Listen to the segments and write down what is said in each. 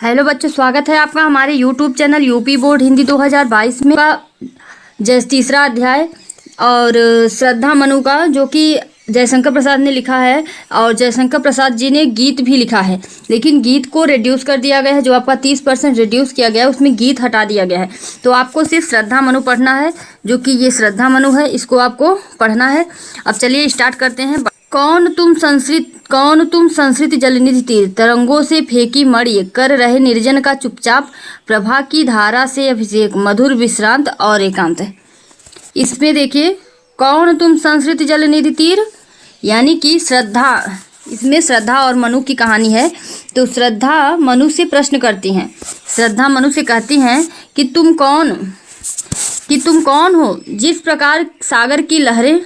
Hello बच्चों, स्वागत है आपका हमारे YouTube channel UP board Hindi 2022 में का तीसरा अध्याय और श्रद्धा मनु का, जो कि जयशंकर प्रसाद ने लिखा है। और जयशंकर प्रसाद जी ने गीत भी लिखा है, लेकिन गीत को रिड्यूस कर दिया गया है। जो आपका 30% रिड्यूस किया गया है उसमें गीत हटा दिया गया है। तो आपको सिर्फ श्रद्धा मनु पढ़ना है, जो कि ये श्रद्धा मनु है, इसको आपको पढ़ना है। अब चलिए स्टार्ट करते हैं। कौन तुम संस्कृत जलनिधि तीर, तरंगों से फेंकी मणि, कर रहे निर्जन का चुपचाप, प्रभा की धारा से अभिषेक, मधुर विश्रांत और एकांत। इसमें देखिए, कौन तुम संस्कृत जलनिधि तीर यानी कि श्रद्धा, इसमें श्रद्धा और मनु की कहानी है। तो श्रद्धा मनु से प्रश्न करती हैं। श्रद्धा मनु से कहती हैं कि तुम कौन हो, जिस प्रकार सागर की लहरें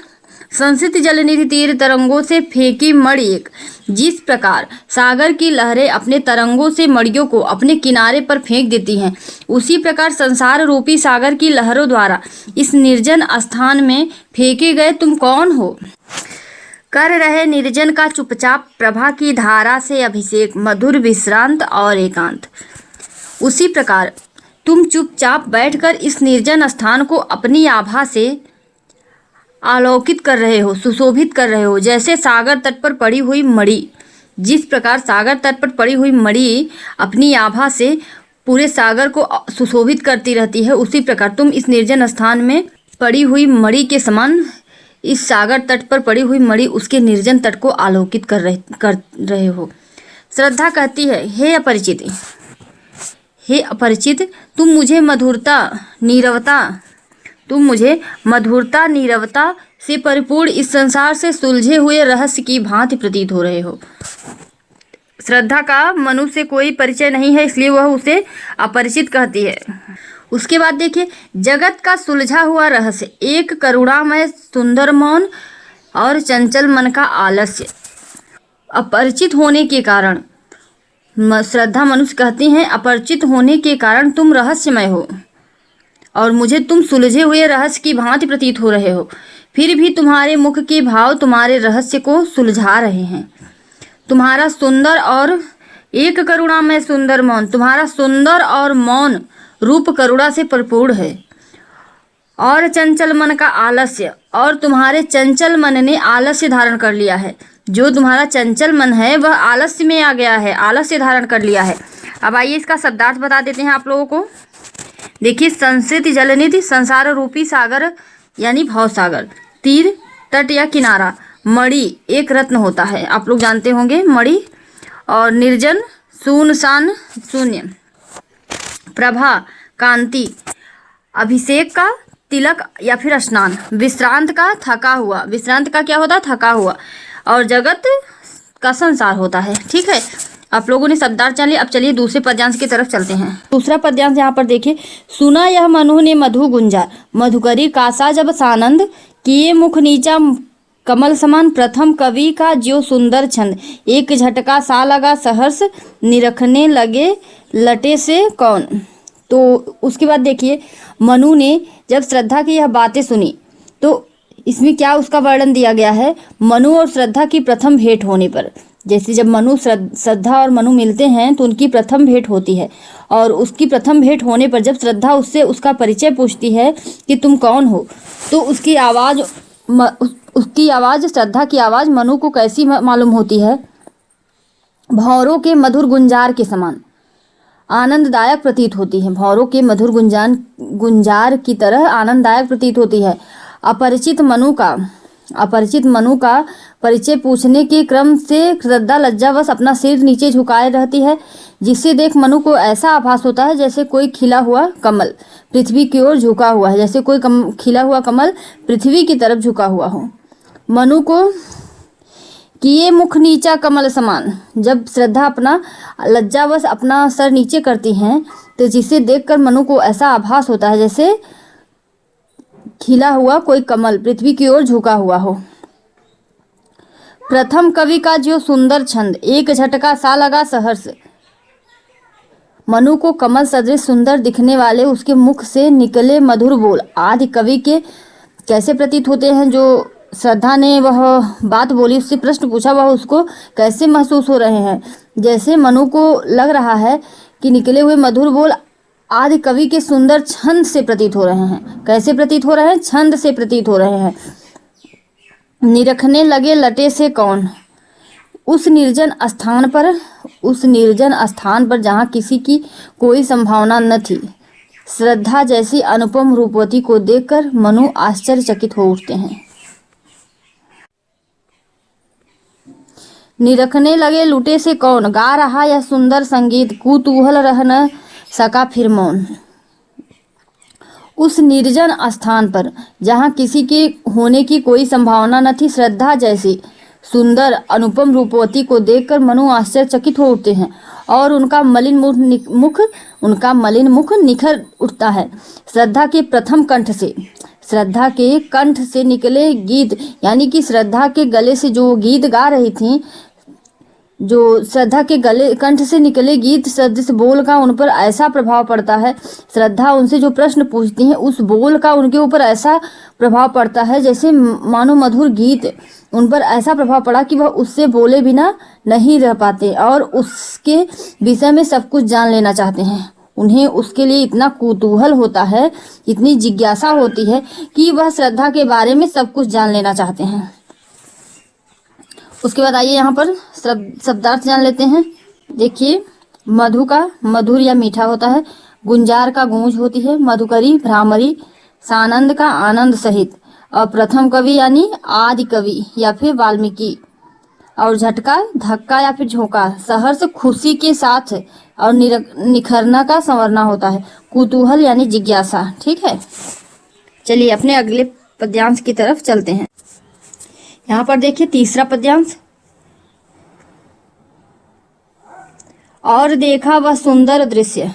संस्कृत जलनिधि तीर तरंगों से फेंकी मणि एक, जिस प्रकार सागर की लहरें अपने तरंगों से मड़ियों को अपने किनारे पर फेंक देती हैं, उसी प्रकार संसार रूपी सागर की लहरों द्वारा इस निर्जन स्थान में फेंके गए तुम कौन हो। कर रहे निर्जन का चुपचाप, प्रभा की धारा से अभिषेक, मधुर विश्रांत और एकांत। उसी प्रकार तुम चुपचाप बैठकर इस निर्जन स्थान को अपनी आभा से आलोकित कर रहे हो, सुशोभित कर रहे हो, जैसे सागर तट पर पड़ी हुई मणि। जिस प्रकार सागर तट पर पड़ी हुई मणि अपनी आभा से पूरे सागर को सुशोभित करती रहती है, उसी प्रकार तुम इस निर्जन स्थान में पड़ी हुई मणि के समान, इस सागर तट पर पड़ी हुई मणि उसके निर्जन तट को आलोकित कर रहे हो। श्रद्धा कहती है, हे अपरिचित, तुम मुझे मधुरता नीरवता से परिपूर्ण इस संसार से सुलझे हुए रहस्य की भांति प्रतीत हो रहे हो। श्रद्धा का मनु से कोई परिचय नहीं है, इसलिए वह उसे अपरिचित कहती है। उसके बाद देखिए, जगत का सुलझा हुआ रहस्य, एक करुणामय सुंदर मौन और चंचल मन का आलस्य। अपरिचित होने के कारण श्रद्धा मनुष्य कहती हैं, अपरिचित होने के कारण तुम रहस्यमय हो और मुझे तुम सुलझे हुए रहस्य की भांति प्रतीत हो रहे हो। फिर भी तुम्हारे मुख के भाव तुम्हारे रहस्य को सुलझा रहे हैं। तुम्हारा सुंदर और एक करुणामय सुंदर मौन, तुम्हारा सुंदर और मौन रूप करुणा से परिपूर्ण है। और चंचल मन का आलस्य, और तुम्हारे चंचल मन ने आलस्य धारण कर लिया है। जो तुम्हारा चंचल मन है वह आलस्य में आ गया है, आलस्य धारण कर लिया है। अब आइए इसका शब्दार्थ बता देते हैं आप लोगों को। देखिए, संस्कृत जलनिधि संसार रूपी सागर यानी भाव सागर, तीर तट या किनारा, मणि एक रत्न होता है, आप लोग जानते होंगे मणि, और निर्जन सुनसान शून्य, प्रभा कांति, अभिषेक का तिलक या फिर स्नान, विश्रांत का थका हुआ, विश्रांत का क्या होता है, थका हुआ, और जगत का संसार होता है। ठीक है, आप लोगों ने शब्दार्थ जान लिया। अब चलिए दूसरे पद्यांश की तरफ चलते हैं। दूसरा पद्यांश यहाँ पर देखिए, सुना यह मनु ने मधु गुंजार, मधुकरी कासा जब सानंद, किए मुख नीचा कमल समान, प्रथम कवि का ज्यो सुंदर छंद, एक झटका सा लगा सहर्ष, निरखने लगे लटे से कौन। तो उसके बाद देखिए, मनु ने जब श्रद्धा की यह बातें सुनी, तो इसमें क्या उसका वर्णन दिया गया है, मनु और श्रद्धा की प्रथम भेंट होने पर। जैसे जब श्रद्धा और मनु मिलते हैं तो उनकी प्रथम भेंट होती है, और उसकी प्रथम भेंट होने पर जब श्रद्धा उससे उसका परिचय पूछती है कि तुम कौन हो, तो उसकी आवाज़ श्रद्धा की आवाज़ मनु को कैसी मालूम होती है, भौरों के मधुर गुंजार के समान आनंददायक प्रतीत होती है। भौरों के मधुर गुंजार की तरह आनंददायक प्रतीत होती है। अपरिचित मनु का परिचय पूछने के क्रम से श्रद्धा लज्जावश अपना सिर नीचे झुकाए रहती है, जिससे देख मनु को ऐसा आभास होता है जैसे कोई खिला हुआ कमल पृथ्वी की ओर झुका हुआ है, जैसे कोई खिला हुआ कमल पृथ्वी की तरफ झुका हुआ हो। मनु को किए मुख नीचा कमल समान, जब श्रद्धा अपना लज्जावश अपना सर नीचे करती हैं, तो जिसे देखकर मनु को ऐसा आभास होता है जैसे खिला हुआ कोई कमल पृथ्वी की ओर झुका हुआ हो। प्रथम कवि का जो सुंदर छंद, एक झटका सा लगा सहर्ष, मनु को कमल सदृश सुंदर दिखने वाले उसके मुख से निकले मधुर बोल आदि कवि के कैसे प्रतीत होते हैं। जो श्रद्धा ने वह बात बोली, उससे प्रश्न पूछा, वह उसको कैसे महसूस हो रहे हैं। जैसे मनु को लग रहा है कि निकले हुए मधुर बोल आदि कवि के सुंदर छंद से प्रतीत हो रहे हैं। कैसे प्रतीत हो रहे हैं? छंद से प्रतीत हो रहे हैं। निरखने लगे लटे से कौन, उस निर्जन स्थान पर जहाँ किसी की कोई संभावना न थी, श्रद्धा जैसी अनुपम रूपवती को देखकर मनु आश्चर्यचकित हो उठते हैं। निरखने लगे लुटे से कौन, गा रहा यह सुंदर संगीत, कुतूहल रह न सका फिर मौन। उस निर्जन स्थान पर जहाँ किसी के होने की कोई संभावना न थी, श्रद्धा जैसी सुंदर अनुपम रूपवती को देखकर मनु आश्चर्यचकित हो उठते हैं और उनका मलिन मुख निखर उठता है। श्रद्धा के कंठ से निकले गीत, यानी कि श्रद्धा के गले से जो गीत गा रही थी, जो श्रद्धा के गले कंठ से निकले गीत सदृश बोल का उन पर ऐसा प्रभाव पड़ता है। श्रद्धा उनसे जो प्रश्न पूछती हैं उस बोल का उनके ऊपर ऐसा प्रभाव पड़ता है जैसे मानो मधुर गीत उन पर ऐसा प्रभाव पड़ा कि वह उससे बोले बिना नहीं रह पाते और उसके विषय में सब कुछ जान लेना चाहते हैं। उन्हें उसके लिए इतना कुतूहल होता है, इतनी जिज्ञासा होती है कि वह श्रद्धा के बारे में सब कुछ जान लेना चाहते हैं। उसके बाद आइए यहाँ पर शब्दार्थ जान लेते हैं। देखिए, मधु का मधुर या मीठा होता है, गुंजार का गूंज होती है, मधुकरी भ्रामरी, सानंद का आनंद सहित, और प्रथम कवि यानी आदि कवि या फिर वाल्मीकि, और झटका धक्का या फिर झोंका, सहर्ष खुशी के साथ, और निखरना का संवरना होता है, कुतूहल यानी जिज्ञासा। ठीक है, चलिए अपने अगले पद्यांश की तरफ चलते हैं। यहाँ पर देखिए तीसरा पद्यांश, और देखा वह सुंदर दृश्य,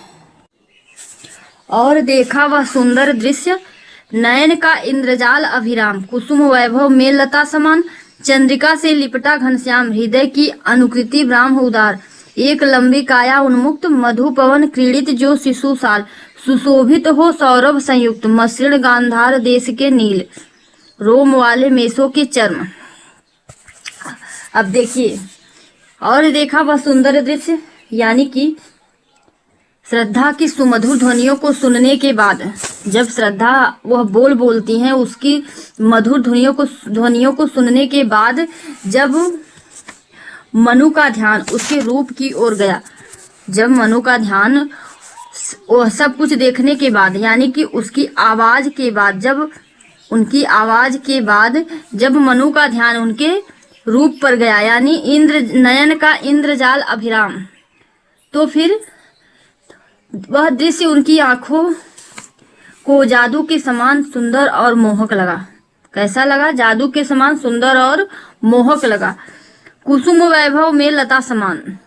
नयन का इंद्रजाल अभिराम, कुसुम वैभव में लता समान, चंद्रिका से लिपटा घनश्याम, हृदय की अनुकृति ब्राह्म उदार, एक लंबी काया उन्मुक्त, मधु पवन क्रीड़ित जो शिशु साल, सुशोभित हो सौरभ संयुक्त, मसृण गांधार देश के नील, रोम वाले मेसों के चर्म। अब देखिए, और देखा वह सुंदर दृश्य, यानी कि श्रद्धा की सुमधुर ध्वनियों को सुनने के बाद, जब श्रद्धा वह बोलती हैं, उसकी मधुर ध्वनियों को सुनने के बाद जब मनु का ध्यान उसके रूप की ओर गया, जब मनु का ध्यान वह सब कुछ देखने के बाद, यानी कि उसकी आवाज के बाद, जब मनु का ध्यान उनके रूप पर गया, यानी नयन का इंद्रजाल अभिराम, तो फिर वह दृश्य उनकी आंखों को जादू के समान सुंदर और मोहक लगा। कैसा लगा? जादू के समान सुंदर और मोहक लगा। कुसुम वैभव में लता समान।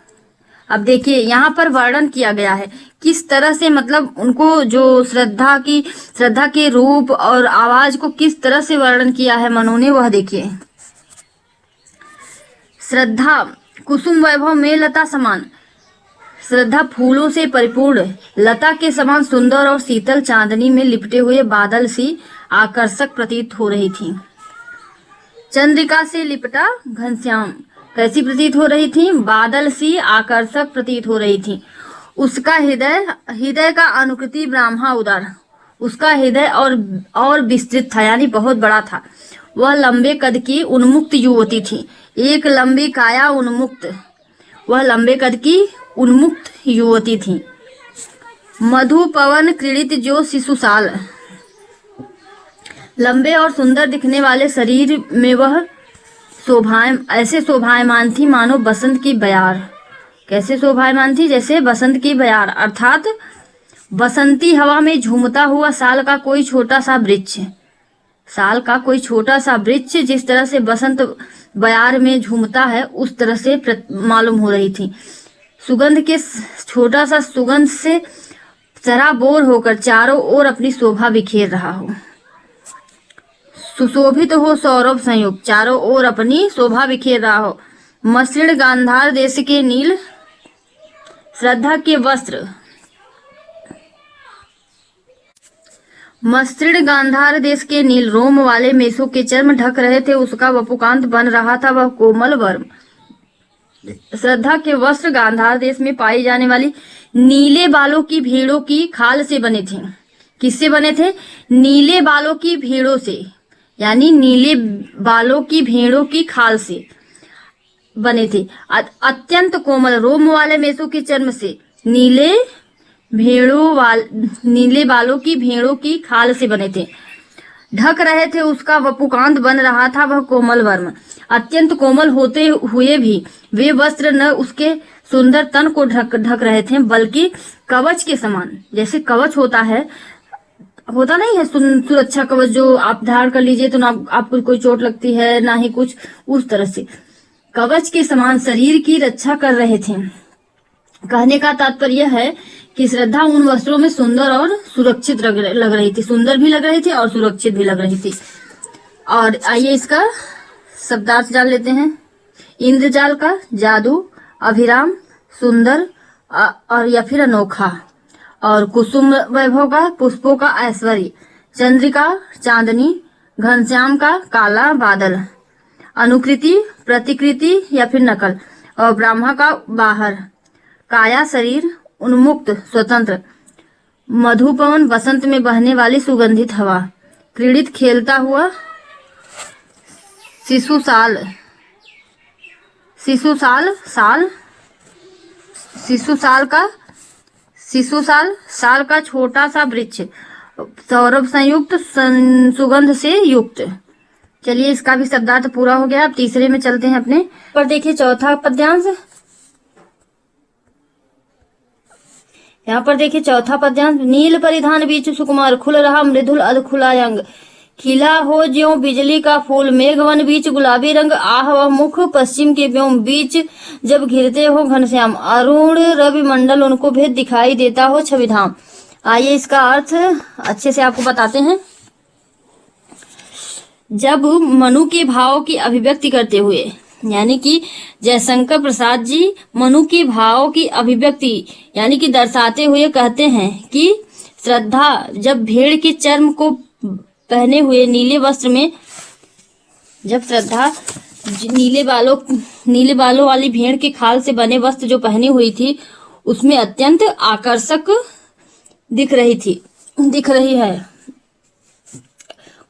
अब देखिए यहाँ पर वर्णन किया गया है किस तरह से, मतलब उनको जो श्रद्धा के रूप और आवाज को किस तरह से वर्णन किया है मनु ने, वह देखिए। श्रद्धा कुसुम वैभव में लता समान, श्रद्धा फूलों से परिपूर्ण लता के समान सुंदर और शीतल चांदनी में लिपटे हुए बादल सी आकर्षक प्रतीत हो रही थी। चंद्रिका से लिपटा घनश्याम, कैसी प्रतीत हो रही थी? बादल सी आकर्षक प्रतीत हो रही थी। उसका हृदय का अनुकृति ब्राह्मा उदार, उसका हृदय और विस्तृत था, यानी बहुत बड़ा था। वह लंबे कद की उन्मुक्त युवती थी, एक लंबी काया उन्मुक्त, वह लंबे कद की उन्मुक्त युवती थी। मधु पवन क्रीड़ित जो शिशुसाल, लंबे और सुंदर दिखने वाले शरीर में वह ऐसे शोभायमान थी मानो बसंत की बयार। कैसे शोभायमान थी? जैसे बसंत की बयार, अर्थात बसंती हवा में झूमता हुआ साल का कोई छोटा सा वृक्ष जिस तरह से बसंत बयार में झूमता है, उस तरह से मालूम हो रही थी। छोटा सा सुगंध से सराबोर होकर चारों ओर अपनी शोभा बिखेर रहा हो। सुशोभित हो सौरभ संयुक्त, चारों ओर अपनी शोभा बिखेर रहा हो। मसृण गांधार देश के नील, श्रद्धा के वस्त्र मसृण गांधार देश के नील रोम वाले मेसों के चर्म ढक रहे थे। उसका वपुकांत बन रहा था, वह कोमल वर्म श्रद्धा के वस्त्र गांधार देश में पाई जाने वाली नीले बालों की भेड़ों की खाल से बने थे। किससे बने थे? नीले बालों की भेड़ों से, यानी नीले बालों की भेड़ों की खाल से बने थे। अत्यंत कोमल रोम वाले मेसों के चर्म से नीले बालों की भेड़ों की खाल से बने थे। ढक रहे थे उसका वपुकांत बन रहा था वह कोमल वर्म। अत्यंत कोमल होते हुए भी वे वस्त्र न उसके सुंदर तन को ढक रहे थे, बल्कि कवच के समान, जैसे कवच होता नहीं है सुरक्षा कवच जो आप धारण कर लीजिए तो ना आपको कोई चोट लगती है ना ही कुछ, उस तरह से कवच के समान शरीर की रक्षा कर रहे थे। कहने का तात्पर्य है कि श्रद्धा उन वस्त्रों में सुंदर और सुरक्षित लग रही थी, सुंदर भी लग रही थी और सुरक्षित भी लग रही थी। और आइए इसका शब्दार्थ जान लेते हैं। इंद्रजाल का जादू, अभिराम सुंदर और या फिर अनोखा, और कुसुम वैभव का पुष्पों का ऐश्वर्य, चंद्रिका चांदनी, घनश्याम का काला बादल, अनुकृति प्रतिकृति या फिर नकल, और ब्रह्मा का बाहर, काया शरीर, उन्मुक्त स्वतंत्र, मधुपवन बसंत में बहने वाली सुगंधित हवा, क्रीड़ित खेलता हुआ शिशुसाल साल का छोटा सा वृक्ष, सौरभ संयुक्त सुगंध से युक्त। चलिए इसका भी शब्दार्थ पूरा हो गया। अब तीसरे में चलते हैं अपने पर। देखिए चौथा पद्यांश, यहाँ पर देखिए चौथा पद्यांश। नील परिधान बीच सुकुमार, खुल रहा मृदुल अधखुला अंग, खिला हो ज्यों बिजली का फूल, मेघवन बीच गुलाबी रंग, आह वह मुख पश्चिम के व्योम, बीच जब घिरते हो घनश्याम, अरुण रवि मंडल उनको भेद दिखाई देता हो छविधाम। आइए इसका अर्थ अच्छे से आपको बताते हैं। जब मनु के भाव की अभिव्यक्ति करते हुए, यानी कि जयशंकर प्रसाद जी मनु के भाव की अभिव्यक्ति यानी कि दर्शाते हुए कहते हैं कि श्रद्धा जब भेड़ के चर्म को पहने हुए नीले वस्त्र में, जब श्रद्धा नीले बालों वाली भेड़ के खाल से बने वस्त्र जो पहनी हुई थी उसमें अत्यंत आकर्षक दिख रही है।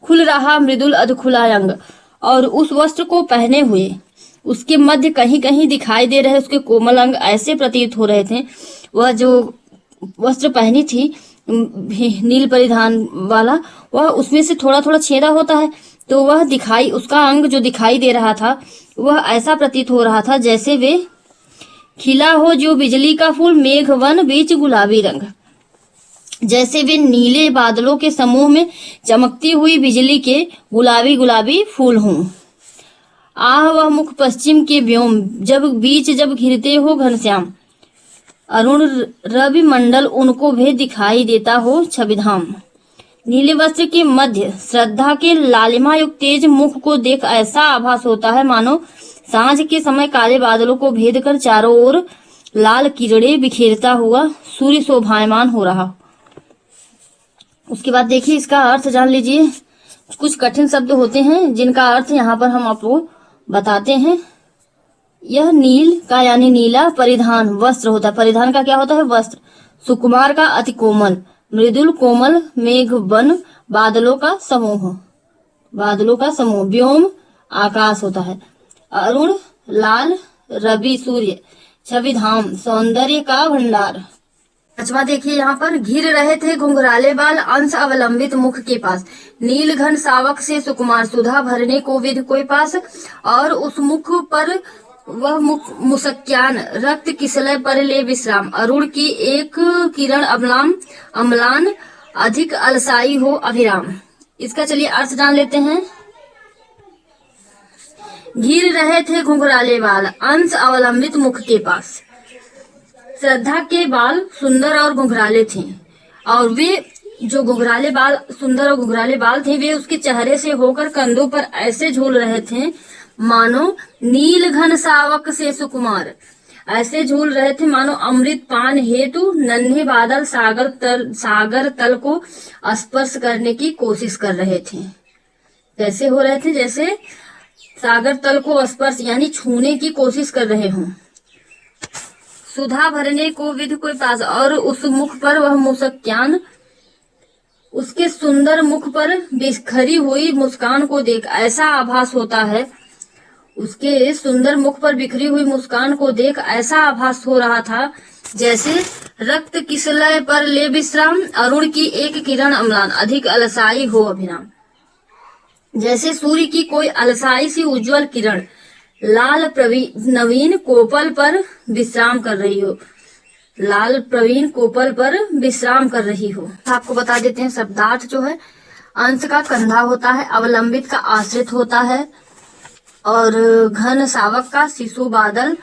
खुल रहा मृदुल अधखुला अंग, और उस वस्त्र को पहने हुए उसके मध्य कहीं कहीं दिखाई दे रहे उसके कोमल अंग ऐसे प्रतीत हो रहे थे। वह जो वस्त्र पहनी थी नील परिधान वाला, वह उसमें से थोड़ा थोड़ा छेदा होता है, तो वह उसका अंग जो दिखाई दे रहा था वह ऐसा प्रतीत हो रहा था जैसे वे खिला हो जो बिजली का फूल, मेघवन बीच गुलाबी रंग, जैसे वे नीले बादलों के समूह में चमकती हुई बिजली के गुलाबी गुलाबी फूल हों। आह वह मुख पश्चिम के व्योम, जब घिरते हो घनश्याम, अरुण रवि मंडल उनको भी दिखाई देता हो छविधाम। नीले वस्त्र के मध्य श्रद्धा के लालिमा युक्त तेज मुख को देख ऐसा आभास होता है मानो सांझ के समय काले बादलों को भेद कर चारों ओर लाल किरणें बिखेरता हुआ सूर्य शोभायमान हो रहा। उसके बाद देखिए इसका अर्थ जान लीजिए। कुछ कठिन शब्द होते हैं जिनका अर्थ यहाँ पर हम आपको बताते हैं। यह नील का यानी नीला परिधान वस्त्र होता है। परिधान का क्या होता है? वस्त्र। सुकुमार का अति कोमल, मृदुल कोमल, मेघवन बादलों का समूह, व्योम आकाश होता है, अरुण लाल, रवि सूर्य, छविधाम सौंदर्य का भंडार। पांचवा देखिए यहाँ पर, घिर रहे थे घुंघराले बाल अंश अवलंबित मुख के पास, नील घन सावक से सुकुमार सुधा भरने को विध कोई पास, और उस मुख पर वह मुसक्यान रक्त किसलय पर ले विश्राम, अरुण की एक किरण अम्लान अधिक अलसाई हो अभिराम। इसका चलिए अर्थ जान लेते हैं। घिर रहे थे घुंघराले बाल अंश अवलंबित मुख के पास। श्रद्धा के बाल सुंदर और घुंघराले थे, और वे जो घुंघराले बाल सुंदर और घुंघराले बाल थे वे उसके चेहरे से होकर कंधों पर ऐसे झूल रहे थे मानो नील घन सावक से सुकुमार, ऐसे झूल रहे थे मानो अमृत पान हेतु नन्हे बादल सागर तल को स्पर्श करने की कोशिश कर रहे थे। कैसे हो रहे थे? जैसे सागर तल को स्पर्श यानी छूने की कोशिश कर रहे हों। सुधा भरने को विधि कोई पास, और उस मुख पर वह मुस्कान, उसके सुंदर मुख पर बिखरी हुई मुस्कान को देख ऐसा आभास होता है, उसके सुंदर मुख पर बिखरी हुई मुस्कान को देख ऐसा आभास हो रहा था जैसे रक्त किसलय पर ले विश्राम, अरुण की एक किरण अम्लान, अधिक अलसाई हो अभिराम। जैसे सूर्य की कोई अलसाई सी उज्जवल किरण लाल नवीन कोपल पर विश्राम कर रही हो, लाल प्रवीण कोपल पर विश्राम कर रही हो। आपको बता देते हैं शब्दार्थ जो है, अंश का कंधा होता है, अवलंबित का आश्रित होता है, और घन सावक का शिशु बादल,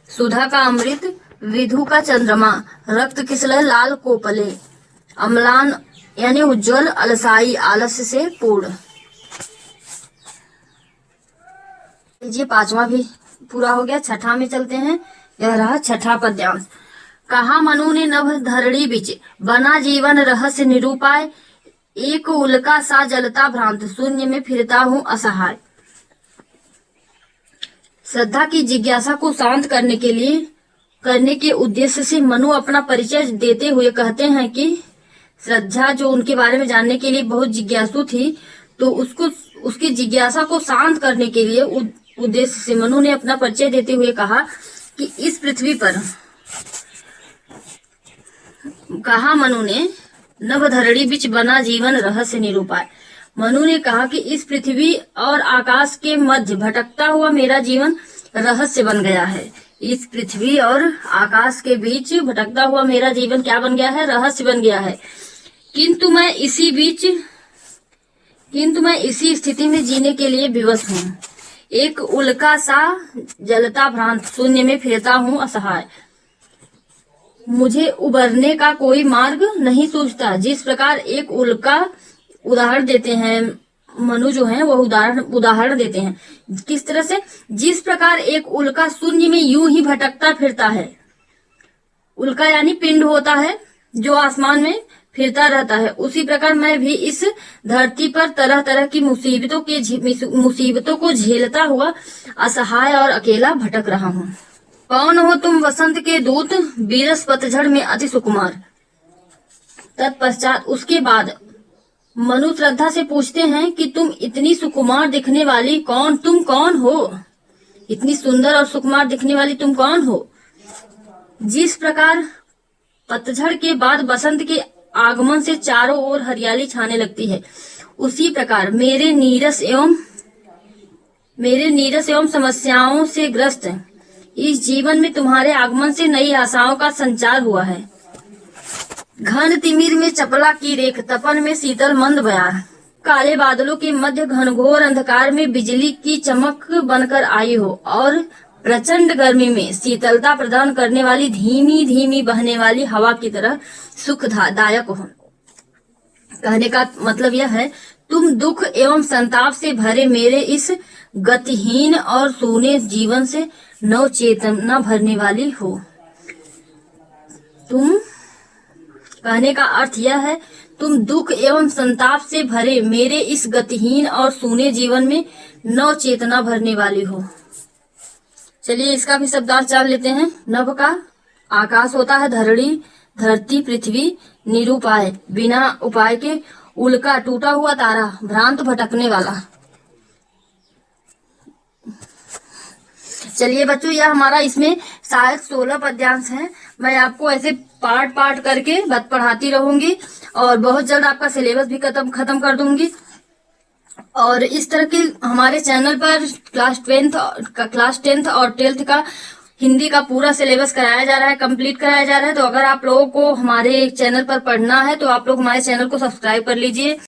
सुधा का अमृत, विधु का चंद्रमा, रक्त किसलय लाल कोपले, अम्लान यानी उज्जवल, अलसाई आलस्य से पूर्ण। ये पांचवा भी पूरा हो गया। छठा में चलते हैं। यह रहा छठा पद्यांश। कहा मनु ने नभ धरणी बिच, बना जीवन रहस्य निरूपाय, एक उल्का सा जलता भ्रांत, शून्य में फिरता हूं असहाय। श्रद्धा की जिज्ञासा को शांत करने के उद्देश्य से मनु अपना परिचय देते हुए कहते हैं कि श्रद्धा जो उनके बारे में जानने के लिए बहुत जिज्ञासु थी, तो उसकी जिज्ञासा को शांत करने के लिए उद्देश्य से मनु ने अपना परिचय देते हुए कहा कि इस पृथ्वी पर, कहा मनु ने नभ धरणी बिच बना जीवन रहस्य निरूपाय। मनु ने कहा कि इस पृथ्वी और आकाश के मध्य भटकता हुआ मेरा जीवन रहस्य बन गया है। इस पृथ्वी और आकाश के बीच भटकता हुआ मेरा जीवन क्या बन गया है? रहस्य बन गया है। किंतु मैं इसी स्थिति में जीने के लिए विवश हूँ। एक उल्का सा जलता भ्रांत, शून्य में फिरता हूँ असहाय। मुझे उबरने का कोई मार्ग नहीं सूझता। जिस प्रकार एक उल्का, उदाहरण देते हैं मनु जो है वो उदाहरण देते हैं, किस तरह से? जिस प्रकार एक उल्का शून्य में यूं ही भटकता फिरता है। उल्का यानी पिंड होता है जो आसमान में फिरता रहता है, उसी प्रकार मैं भी इस धरती पर तरह तरह की मुसीबतों को झेलता हुआ असहाय और अकेला भटक रहा हूँ। कौन हो तुम वसंत के दूत, बीरस पतझड़ में अति सुकुमार। तत्पश्चात उसके बाद मनु श्रद्धा से पूछते हैं कि तुम इतनी सुकुमार दिखने वाली तुम कौन हो? इतनी सुंदर और सुकुमार दिखने वाली तुम कौन हो? जिस प्रकार पतझड़ के बाद बसंत के आगमन से चारों ओर हरियाली छाने लगती है, उसी प्रकार मेरे नीरस एवं समस्याओं से ग्रस्त इस जीवन में तुम्हारे आगमन से नई आशाओं का संचार हुआ है। घन तिमिर में चपला की रेख, तपन में शीतल मंद बयार, काले बादलों के मध्य घनघोर अंधकार में बिजली की चमक बनकर आई हो, और प्रचंड गर्मी में शीतलता प्रदान करने वाली धीमी धीमी बहने वाली हवा की तरह सुखदायक हो। कहने का मतलब यह है, तुम दुख एवं संताप से भरे मेरे इस गतिहीन और सूने जीवन से नव चेतना भरने वाली हो। कहने का अर्थ यह है, तुम दुख एवं संताप से भरे मेरे इस गतिहीन और सूने जीवन में नव चेतना भरने वाली हो। चलिए इसका भी शब्दार्थ जान लेते हैं। नभ का आकाश होता है, धरणी धरती पृथ्वी, निरूपाय बिना उपाय के, उल्का टूटा हुआ तारा, भ्रांत भटकने वाला। चलिए बच्चों, यह हमारा इसमें शायद 16 पद्यांश है। मैं आपको ऐसे पार्ट करके पढ़ाती रहूंगी और बहुत जल्द आपका सिलेबस भी खत्म कर दूंगी। और इस तरह के हमारे चैनल पर क्लास 10th और 12th का हिंदी का पूरा सिलेबस कराया जा रहा है, कंप्लीट कराया जा रहा है। तो अगर आप लोगों को हमारे चैनल पर पढ़ना है तो आप लोग हमारे चैनल को सब्सक्राइब कर लीजिए।